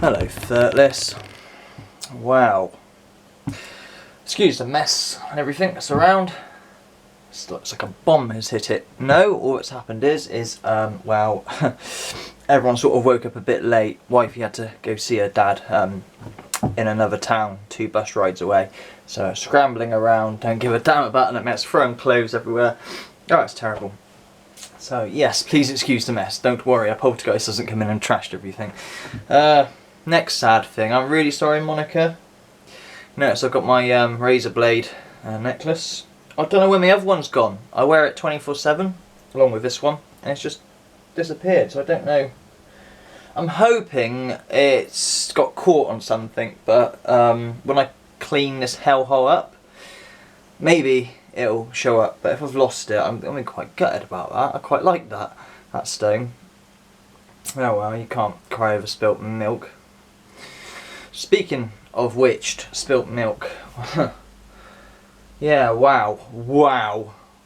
Hello, FIRTLESS. Wow. Excuse the mess and everything that's around. It looks like a bomb has hit it. No, all that's happened is well, everyone sort of woke up a bit late. Wifey had to go see her dad in another town, 2 bus rides away. So scrambling around, don't give a damn about the mess, throwing clothes everywhere. Oh, it's terrible. So yes, please excuse the mess. Don't worry, a poltergeist doesn't come in and trashed everything. Next sad thing. I'm really sorry, Monica. Notice I've got my razor blade necklace. I don't know where my other one's gone. I wear it 24/7 along with this one, and it's just disappeared. So I don't know. I'm hoping it's got caught on something, but when I clean this hellhole up, maybe it'll show up. But if I've lost it, I'm quite gutted about that. I quite like that stone. Oh well, you can't cry over spilt milk. Speaking of which, spilt milk. Yeah, wow,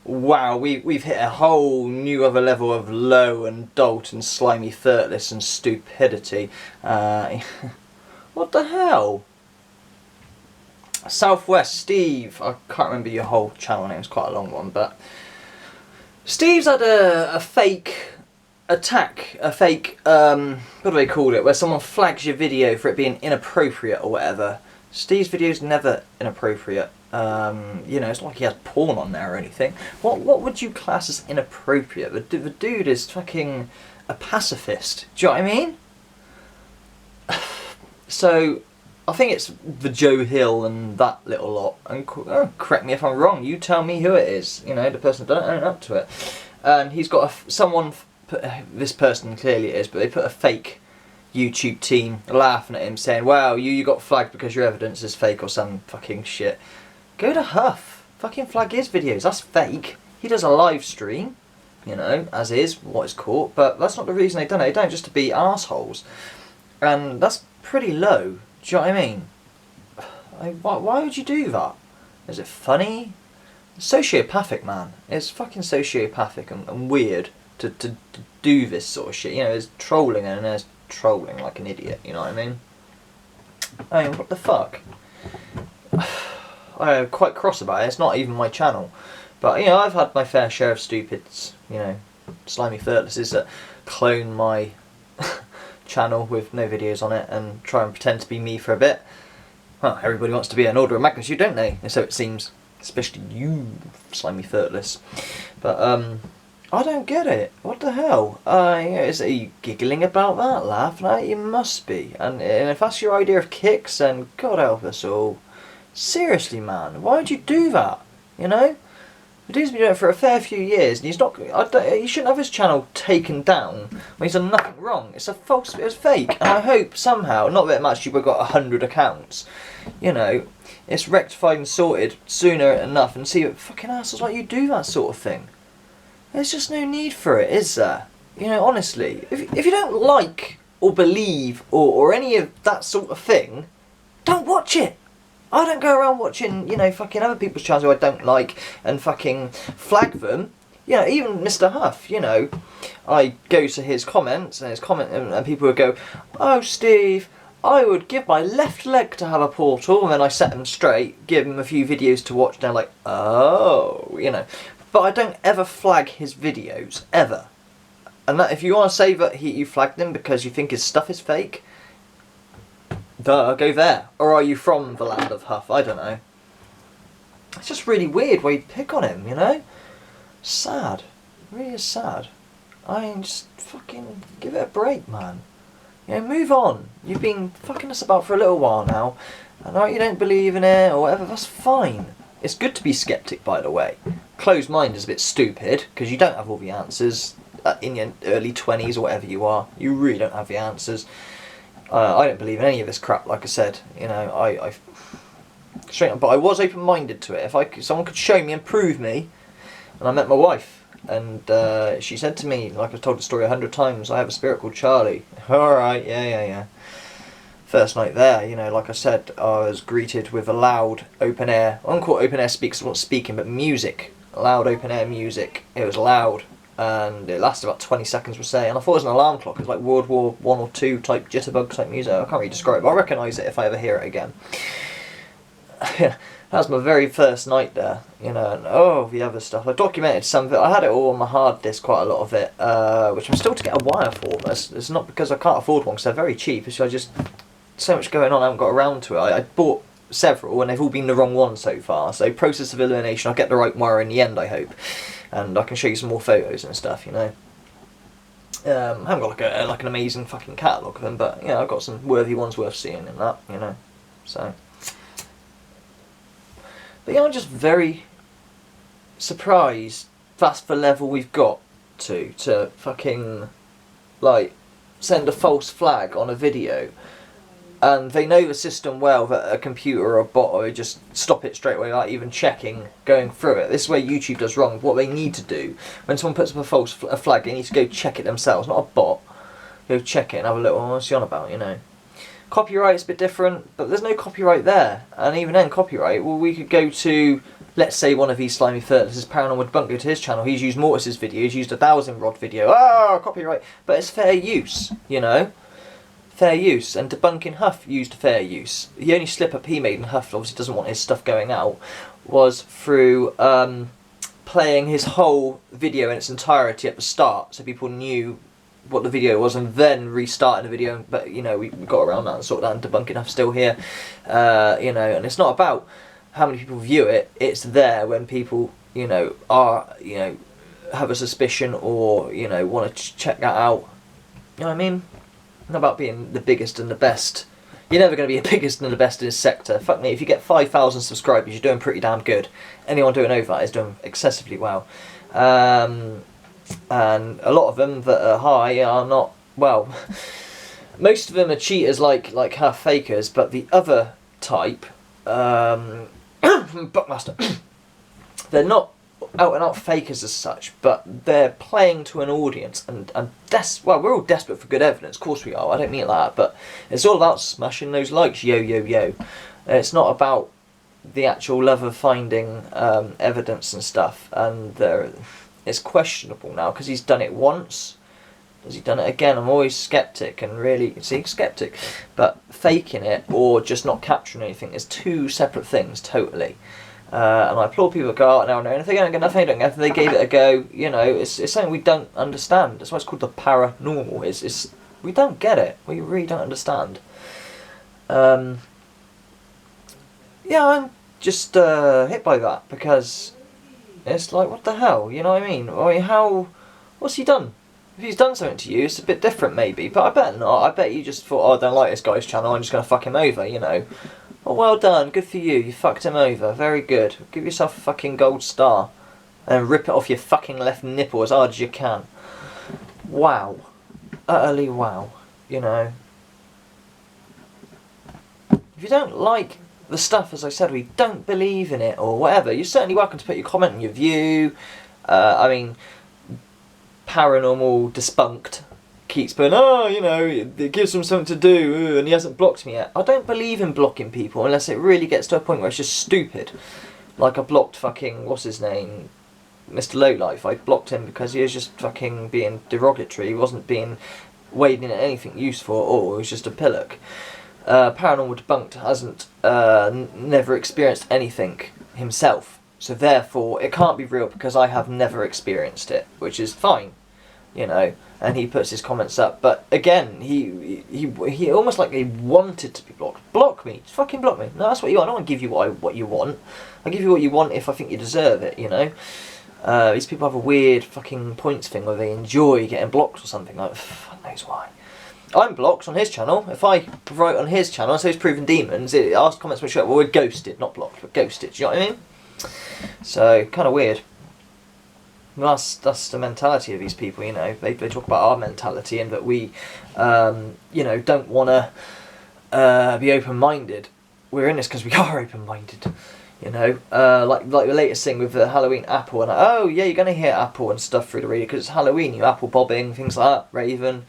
we've hit a whole new other level of low and dolt and slimy FIRTLESS and stupidity. What the hell? Southwest Steve, I can't remember your whole channel name, it's quite a long one, but Steve's had a fake attack, a fake, what do they call it, where someone flags your video for it being inappropriate or whatever. Steve's video's never inappropriate. You know, it's not like he has porn on there or anything. What would you class as inappropriate? The dude is fucking a pacifist. Do you know what I mean? So, I think it's the Joe Hill and that little lot. And correct me if I'm wrong. You tell me who it is. You know, the person that don't own up to it. And he's got someone. This person clearly it is, but they put a fake YouTube team laughing at him, saying, "Wow, you got flagged because your evidence is fake" or some fucking shit. Go to Huff. Fucking flag his videos. That's fake. He does a live stream, you know, as is what is caught, but that's not the reason they've done it. They don't just to be assholes, and that's pretty low. Do you know what I mean? Why would you do that? Is it funny? Sociopathic, man. It's fucking sociopathic and weird to do this sort of shit. You know, there's trolling and there's trolling like an idiot. You know what I mean? I mean, what the fuck? I'm quite cross about it. It's not even my channel, but you know, I've had my fair share of stupids. You know, slimy FIRTLESSes that clone my channel with no videos on it and try and pretend to be me for a bit. Well, everybody wants to be an order of magnitude, don't they? And so it seems, especially you, slimy FIRTLESS. But I don't get it. What the hell? Are you giggling about that, laughing at it? You must be. And if that's your idea of kicks, then God help us all. Seriously, man, why would you do that? You know, the dude's been doing it for a fair few years, and he's not. He shouldn't have his channel taken down when he's done nothing wrong. It's it's fake, and I hope somehow, not that much, you've got 100 accounts. You know, it's rectified and sorted sooner enough, and see what fucking assholes like you do that sort of thing. There's just no need for it, is there? You know, honestly, if you don't like or believe or any of that sort of thing, don't watch it. I don't go around watching, you know, fucking other people's channels who I don't like and fucking flag them. You know, even Mr. Huff, you know, I go to his comments and and people would go, "Oh, Steve, I would give my left leg to have a portal," and then I set them straight, give them a few videos to watch, and they're like, "Oh," you know. But I don't ever flag his videos, ever. And that, if you want to say that you flagged him because you think his stuff is fake, duh, go there. Or are you from the land of Huff? I don't know. It's just really weird why you pick on him, you know? Sad. It really is sad. I mean, just fucking give it a break, man. You know, move on. You've been fucking us about for a little while now. I know you don't believe in it or whatever, that's fine. It's good to be skeptic, by the way. Closed mind is a bit stupid, because you don't have all the answers in your early 20s or whatever you are. You really don't have the answers. I don't believe in any of this crap, like I said. You know, I straight up, but I was open-minded to it. If someone could show me and prove me, and I met my wife, and she said to me, like I've told the story 100 times, "I have a spirit called Charlie." Alright, yeah. First night there, you know, like I said, I was greeted with a loud open air. I won't call it open air speakers, I wasn't speaking, but music. Loud open air music. It was loud. and it lasted about 20 seconds, we'll say, and I thought it was an alarm clock. It was like World War One or Two type jitterbug type music. I can't really describe it, but I recognise it if I ever hear it again. That was my very first night there, you know, and oh, the other stuff. I documented some of it. I had it all on my hard disk, quite a lot of it, which I'm still to get a wire for. It's not because I can't afford one, because they're very cheap. It's just so much going on, I haven't got around to it. I bought several, and they've all been the wrong one so far. So process of elimination, I'll get the right wire in the end, I hope. And I can show you some more photos and stuff, you know. I haven't got like an amazing fucking catalogue of them, but, you know, I've got some worthy ones worth seeing in that, you know, so... But yeah, I'm just very surprised that's the level we've got to fucking, like, send a false flag on a video. And they know the system well, that a computer or a bot will just stop it straight away, like even checking, going through it. This is where YouTube does wrong. What they need to do, when someone puts up a flag, they need to go check it themselves, not a bot. Go check it and have a little, what's he on about, you know. Copyright's a bit different, but there's no copyright there. And even then, copyright, well, we could go to, let's say, one of these Slimy FIRTLESS, Paranormal Debunk, go to his channel. He's used Mortis's video, he's used a 1000 Rod video. Ah, copyright. But it's fair use, you know? Fair use. And Debunking Huff used fair use. The only slip up he made, and Huff obviously doesn't want his stuff going out, was through playing his whole video in its entirety at the start, so people knew what the video was, and then restarting the video. But you know, we got around that and sorted out, and Debunking Huff still here, you know. And it's not about how many people view it, it's there when people, you know, are, you know, have a suspicion or, you know, want to check that out. You know what I mean? Not about being the biggest and the best. You're never going to be the biggest and the best in this sector. Fuck me, if you get 5,000 subscribers, you're doing pretty damn good. Anyone doing over that is doing excessively well. And a lot of them that are high are not, well, most of them are cheaters like half fakers, but the other type, Buckmaster, they're not out and out fakers as such, but they're playing to an audience, and well, we're all desperate for good evidence, of course we are, I don't mean it like that, but it's all about smashing those likes, yo yo yo. It's not about the actual love of finding evidence and stuff, and it's questionable now, because he's done it once. Has he done it again? I'm always sceptic, and really, skeptic, but faking it or just not capturing anything is two separate things, totally. And I applaud people that go out now and then. If they don't get nothing, they don't get nothing, they gave it a go, you know, it's something we don't understand. That's why it's called the paranormal. It's we don't get it. We really don't understand. Yeah, I'm just hit by that, because it's like, what the hell, you know what I mean? What's he done? If he's done something to you, it's a bit different maybe, but I bet not. I bet you just thought, oh, I don't like this guy's channel, I'm just going to fuck him over, you know. Well, well done, good for you, you fucked him over, very good. Give yourself a fucking gold star, and rip it off your fucking left nipple as hard as you can. Wow. Utterly wow, you know. If you don't like the stuff, as I said, we don't believe in it, or whatever, you're certainly welcome to put your comment and your view. I mean, Paranormal Despunked keeps putting, oh, you know, it gives him something to do, and he hasn't blocked me yet. I don't believe in blocking people unless it really gets to a point where it's just stupid. Like I blocked fucking, what's his name, Mr. Lowlife. I blocked him because he was just fucking being derogatory. He wasn't being wading in anything useful at all. He was just a pillock. Paranormal Debunked hasn't never experienced anything himself, so therefore it can't be real because I have never experienced it, which is fine, you know. And he puts his comments up, but again, he almost like he wanted to be blocked. Block me, just fucking block me. No, that's what you want. I don't want to give you what you want. I give you what you want if I think you deserve it, you know. These people have a weird fucking points thing where they enjoy getting blocked or something. Like, fuck knows why. I'm blocked on his channel. If I write on his channel and say it's Proven Demons, it asks comments which well, we're ghosted, not blocked, but ghosted. Do you know what I mean? So, kind of weird. That's the mentality of these people, you know. They talk about our mentality and that we, you know, don't want to be open-minded. We're in this because we are open-minded, you know. Like the latest thing with the Halloween apple, and oh yeah, you're going to hear apple and stuff through the radio because it's Halloween, you apple bobbing, things like that, Raven.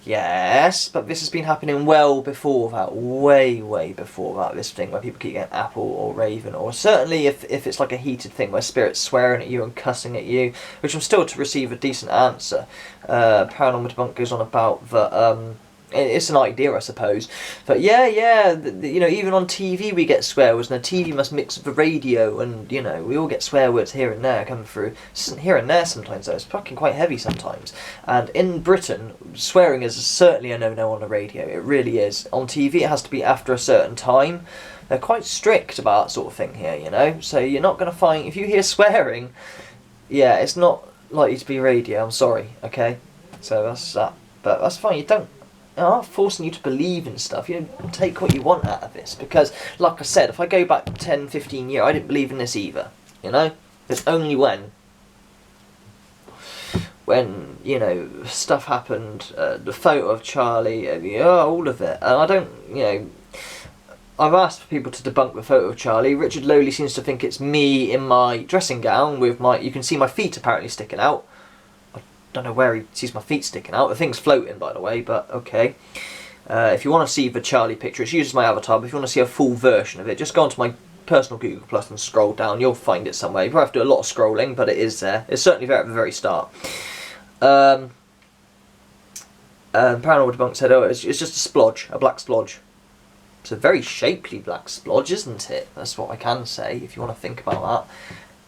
Yes, but this has been happening well before that, way before that, this thing where people keep getting Apple or Raven, or certainly if it's like a heated thing where spirits swearing at you and cussing at you, which I'm still to receive a decent answer. Paranormal Debunk goes on about that, it's an idea, I suppose. But yeah, you know, even on TV we get swear words, and the TV must mix with the radio, and, you know, we all get swear words here and there coming through. This isn't here and there sometimes, though. It's fucking quite heavy sometimes. And in Britain, swearing is certainly a no-no on the radio. It really is. On TV, it has to be after a certain time. They're quite strict about that sort of thing here, you know? So you're not going to find... If you hear swearing, yeah, it's not likely to be radio. I'm sorry, okay? So that's that. But that's fine. You don't... I'm not forcing you to believe in stuff. You take what you want out of this. Because, like I said, if I go back 10, 15 years, I didn't believe in this either. You know? It's only when, you know, stuff happened, the photo of Charlie, all of it. And I don't, you know, I've asked for people to debunk the photo of Charlie. Richard Lowley seems to think it's me in my dressing gown with my, you can see my feet apparently sticking out. Don't know where he sees my feet sticking out. The thing's floating, by the way, but okay. If you want to see the Charlie picture, it's used as my avatar, but if you want to see a full version of it, just go onto my personal Google Plus and scroll down. You'll find it somewhere. You probably have to do a lot of scrolling, but it is there. It's certainly there at the very start. Paranormal Debunk said, oh, it's just a splodge, a black splodge. It's a very shapely black splodge, isn't it? That's what I can say, if you want to think about that.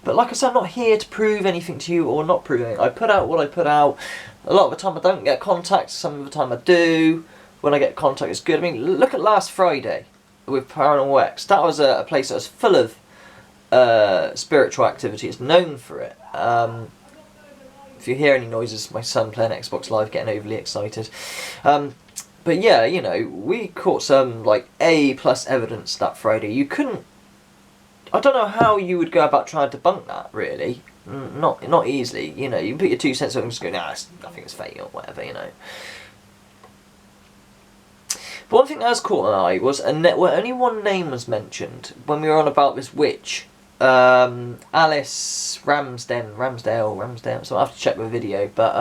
But like I said, I'm not here to prove anything to you or not prove anything. I put out what I put out. A lot of the time I don't get contact, some of the time I do. When I get contact, it's good. I mean, look at last Friday with Paranormal X. That was a place that was full of spiritual activity. It's known for it. If you hear any noises, my son playing Xbox Live, getting overly excited. But yeah, you know, we caught some like A+ evidence that Friday. You couldn't... I don't know how you would go about trying to debunk that, really. Not easily, you know. You can put your 2 cents on and just go, nah, I think it's fake or whatever, you know. But one thing that has caught my eye was only one name was mentioned when we were on about this witch. Alice Ramsdale, so I'll have to check the video. But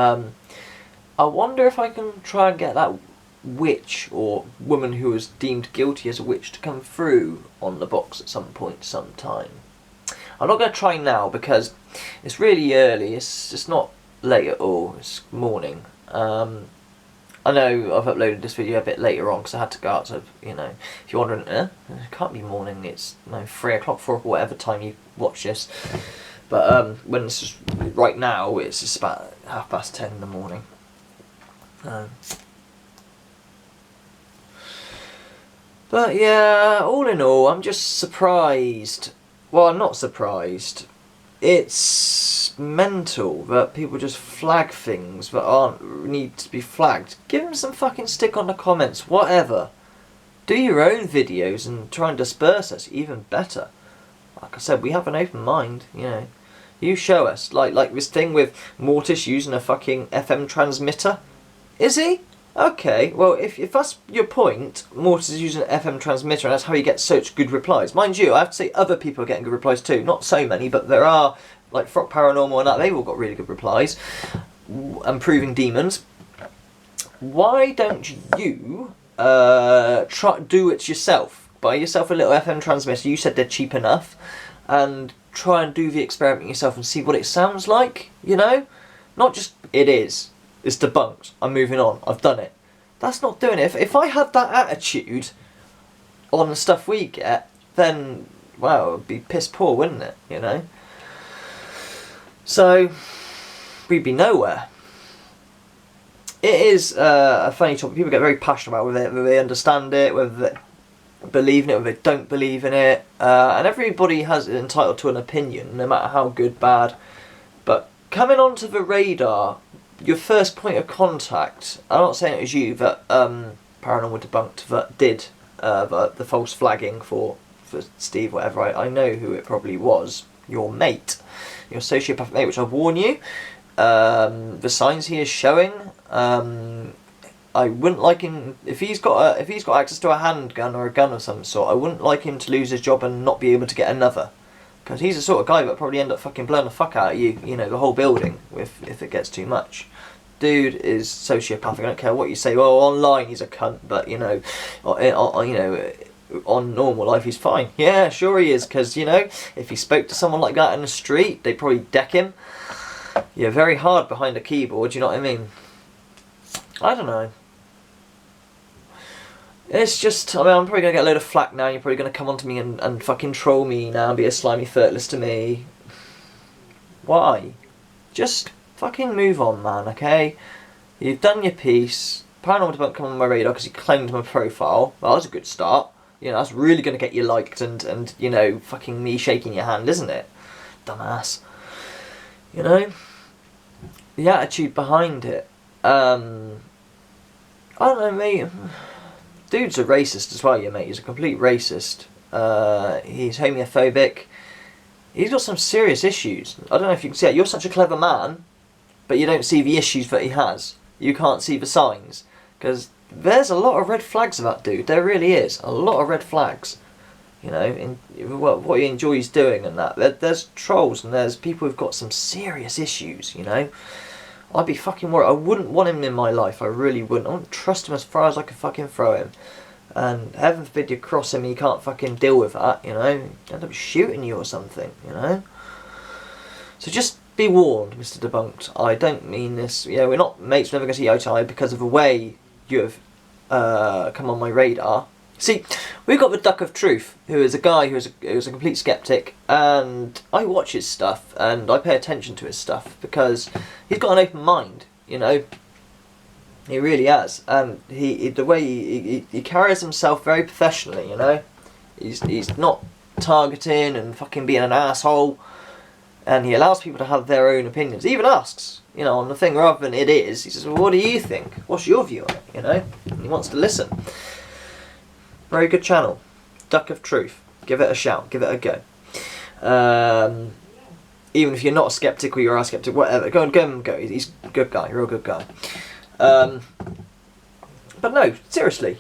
I wonder if I can try and get that witch or woman who was deemed guilty as a witch to come through on the box at some point, sometime. I'm not going to try now because it's really early. It's not late at all. It's morning. I know I've uploaded this video a bit later on because I had to go out. So you know, if you're wondering, it can't be morning. It's 3 o'clock, 4 o'clock, whatever time you watch this. But when it's just, right now, it's just about 10:30 in the morning. But yeah, all in all, I'm just surprised. Well, I'm not surprised. It's mental that people just flag things that need to be flagged. Give them some fucking stick on the comments, whatever. Do your own videos and try and disperse us, even better. Like I said, we have an open mind, you know. You show us, like this thing with Mortis using a fucking FM transmitter. Is he? Okay, well, if that's your point, Mortis is using an FM transmitter and that's how you get such good replies. Mind you, I have to say other people are getting good replies too. Not so many, but there are, like Frock Paranormal and that, they've all got really good replies. And proving demons. Why don't you do it yourself? Buy yourself a little FM transmitter, you said they're cheap enough, and try and do the experiment yourself and see what it sounds like, you know? Not just, it is. It's debunked. I'm moving on. I've done it. That's not doing it. If I had that attitude on the stuff we get, then, wow, it would be piss poor, wouldn't it? You know? So, we'd be nowhere. It is a funny topic. People get very passionate about it, whether they understand it, whether they believe in it, whether they don't believe in it. And everybody has entitled to an opinion, no matter how good, bad. But coming onto the radar, your first point of contact, I'm not saying it was you that Paranormal Debunked that did the false flagging for Steve, whatever. I know who it probably was. Your mate, your sociopath mate, which I warn you. The signs he is showing, I wouldn't like him if he's got access to a handgun or a gun of some sort. I wouldn't like him to lose his job and not be able to get another. Because he's the sort of guy that probably end up fucking blowing the fuck out of you, you know, the whole building, if it gets too much. dude is sociopathic. I don't care what you say. Well, online he's a cunt, but you know, on normal life he's fine. Yeah, sure he is, because you know, if he spoke to someone like that in the street, they'd probably deck him. Yeah, very hard behind a keyboard. You know what I mean? I don't know. It's just, I mean, I'm probably going to get a load of flack now. You're probably going to come onto me and fucking troll me now and be a slimy FIRTLESS to me. Why? Just fucking move on, man, okay? You've done your piece. Paranormal Debunk come on my radar because you claimed my profile. Well, that was a good start. You know, that's really going to get you liked and, you know, fucking me shaking your hand, isn't it? Dumbass. You know? The attitude behind it. I don't know, mate. Dude's a racist as well, yeah, mate. He's a complete racist. He's homophobic. He's got some serious issues. I don't know if you can see it. You're such a clever man, but you don't see the issues that he has. You can't see the signs. Because there's a lot of red flags of that dude. There really is. A lot of red flags. You know, in what he enjoys doing and that. There's trolls and there's people who've got some serious issues, you know. I'd be fucking worried. I wouldn't want him in my life. I really wouldn't. I wouldn't trust him as far as I could fucking throw him. And heaven forbid you cross him and you can't fucking deal with that, you know. He'll end up shooting you or something, you know. So just be warned, Mr. Debunked. I don't mean this. You know, we're not mates. We're never going to see eye to eye because of the way you have come on my radar. See, we've got the Duck of Truth, who is a guy who's a complete skeptic, and I watch his stuff and I pay attention to his stuff because he's got an open mind, you know. He really has, and the way he carries himself very professionally, you know. He's not targeting and fucking being an asshole, and he allows people to have their own opinions. He even asks, you know, on the thing rather than it is. He says, "Well, what do you think? What's your view on it?" You know, and he wants to listen. Very good channel, Duck of Truth. Give it a shout. Give it a go. Even if you're not a skeptic or you're a skeptic, whatever, go and go. He's a good guy. You're a good guy. But no, seriously.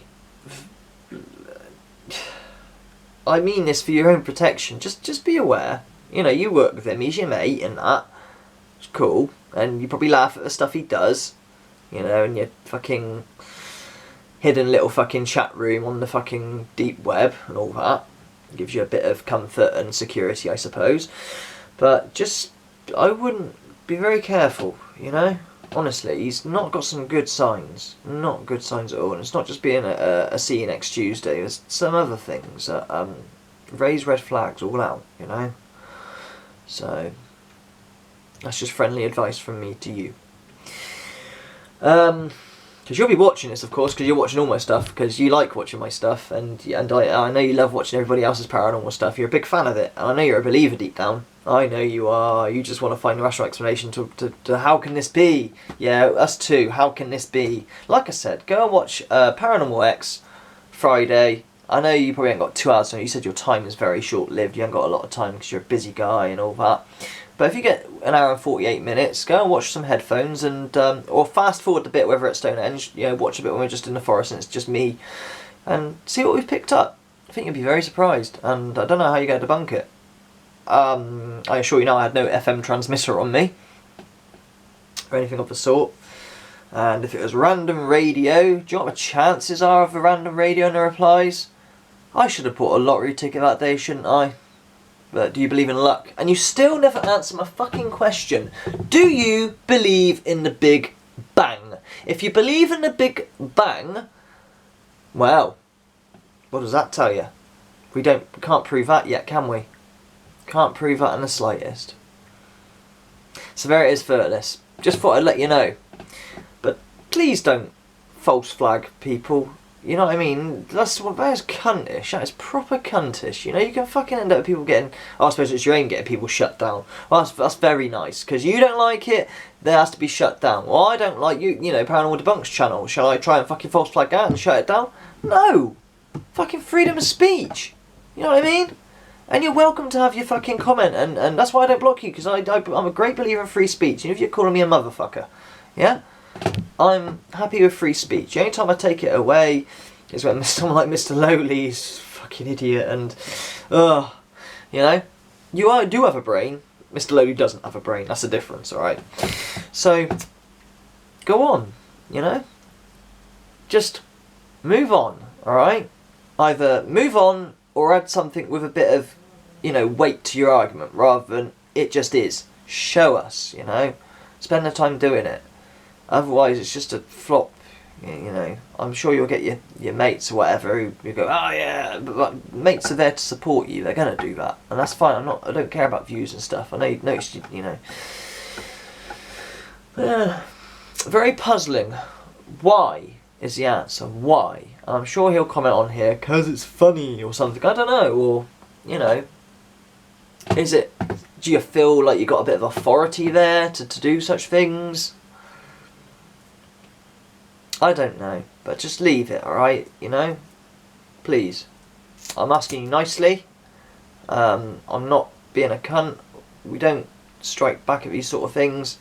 I mean this for your own protection. Just be aware. You know, you work with him. He's your mate and that. It's cool. And you probably laugh at the stuff he does. You know, and your fucking hidden little fucking chat room on the fucking deep web and all that. It gives you a bit of comfort and security, I suppose. But just, I wouldn't, be very careful, you know? Honestly, he's not got some good signs. Not good signs at all. And it's not just being a see you next Tuesday. There's some other things that raise red flags all out, you know? So, that's just friendly advice from me to you. Because you'll be watching this, of course, because you're watching all my stuff, because you like watching my stuff, and I know you love watching everybody else's paranormal stuff. You're a big fan of it, and I know you're a believer deep down. I know you are. You just want to find a rational explanation to how can this be? Yeah, us too. How can this be? Like I said, go and watch Paranormal X Friday. I know you probably ain't got 2 hours, so you said your time is very short-lived. You haven't got a lot of time because you're a busy guy and all that. But if you get 1 hour and 48 minutes, go and watch some headphones and or fast forward the bit where we're at Stonehenge. You know, watch a bit when we're just in the forest and it's just me, and see what we've picked up. I think you'll be very surprised, and I don't know how you're going to debunk it. I assure you now, I had no FM transmitter on me or anything of the sort. And if it was random radio, do you know what the chances are of the random radio and the replies? I should have bought a lottery ticket that day, shouldn't I? But do you believe in luck? And you still never answer my fucking question. Do you believe in the Big Bang? If you believe in the Big Bang, well, what does that tell you? We can't prove that yet, can we? Can't prove that in the slightest. So there it is, FIRTLESS. Just thought I'd let you know. But please don't false flag people. You know what I mean? That is cuntish. That is proper cuntish. You know, you can fucking end up with people getting... Oh, I suppose it's your aim getting people shut down. Well, that's very nice. Because you don't like it, there has to be shut down. Well, I don't like you know, Paranormal Debunk's channel. Shall I try and fucking false flag that and shut it down? No! Fucking freedom of speech. You know what I mean? And you're welcome to have your fucking comment. And that's why I don't block you. Because I'm a great believer in free speech. And if you're calling me a motherfucker, yeah? I'm happy with free speech. The only time I take it away is when someone like Mr. Lowly's fucking idiot and, you know, you do have a brain. Mr. Lowly doesn't have a brain. That's the difference, alright? So, go on, you know? Just move on, alright? Either move on or add something with a bit of, you know, weight to your argument rather than it just is. Show us, you know? Spend the time doing it. Otherwise it's just a flop, you know. I'm sure you'll get your mates or whatever who go, oh yeah, but mates are there to support you. They're going to do that. And that's fine. I don't care about views and stuff. I know you've noticed, you know. Very puzzling. Why is the answer? Why? And I'm sure he'll comment on here, because it's funny or something. I don't know. Or, you know, is it, do you feel like you got a bit of authority there to do such things? I don't know, but just leave it, alright, you know? Please. I'm asking you nicely. I'm not being a cunt. We don't strike back at these sort of things.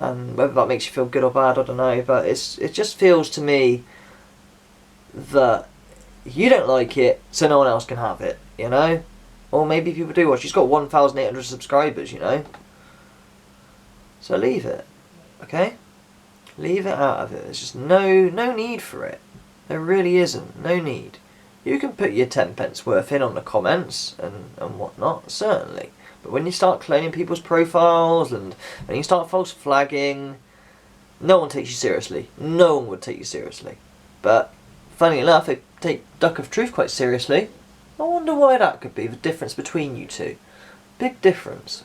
And whether that makes you feel good or bad, I don't know, but it just feels to me that you don't like it, so no one else can have it, you know? Or maybe people do watch. She's got 1,800 subscribers, you know? So leave it, okay? Leave it out of it. There's just no need for it. There really isn't. No need. You can put your 10 pence worth in on the comments and whatnot, certainly. But when you start cloning people's profiles and when you start false flagging, no one takes you seriously. No one would take you seriously. But, funny enough, they take Duck of Truth quite seriously. I wonder why that could be, the difference between you two. Big difference.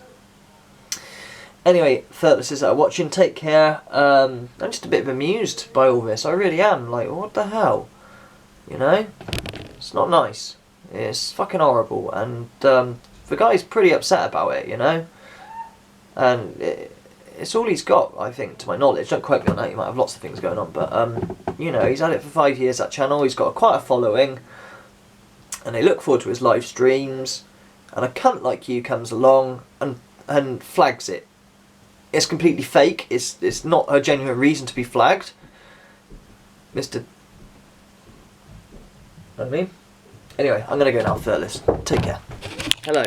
Anyway, FIRTLESSes that are watching, take care. I'm just a bit amused by all this. I really am. Like, what the hell? You know? It's not nice. It's fucking horrible. And the guy's pretty upset about it, you know? And it's all he's got, I think, to my knowledge. Don't quote me on that. He might have lots of things going on. But, you know, he's had it for 5 years, that channel. He's got quite a following. And they look forward to his live streams. And a cunt like you comes along and flags it. It's completely fake. It's not a genuine reason to be flagged. Mr. Know what I mean? Anyway, I'm going to go now, FIRTLESS. Take care. Hello.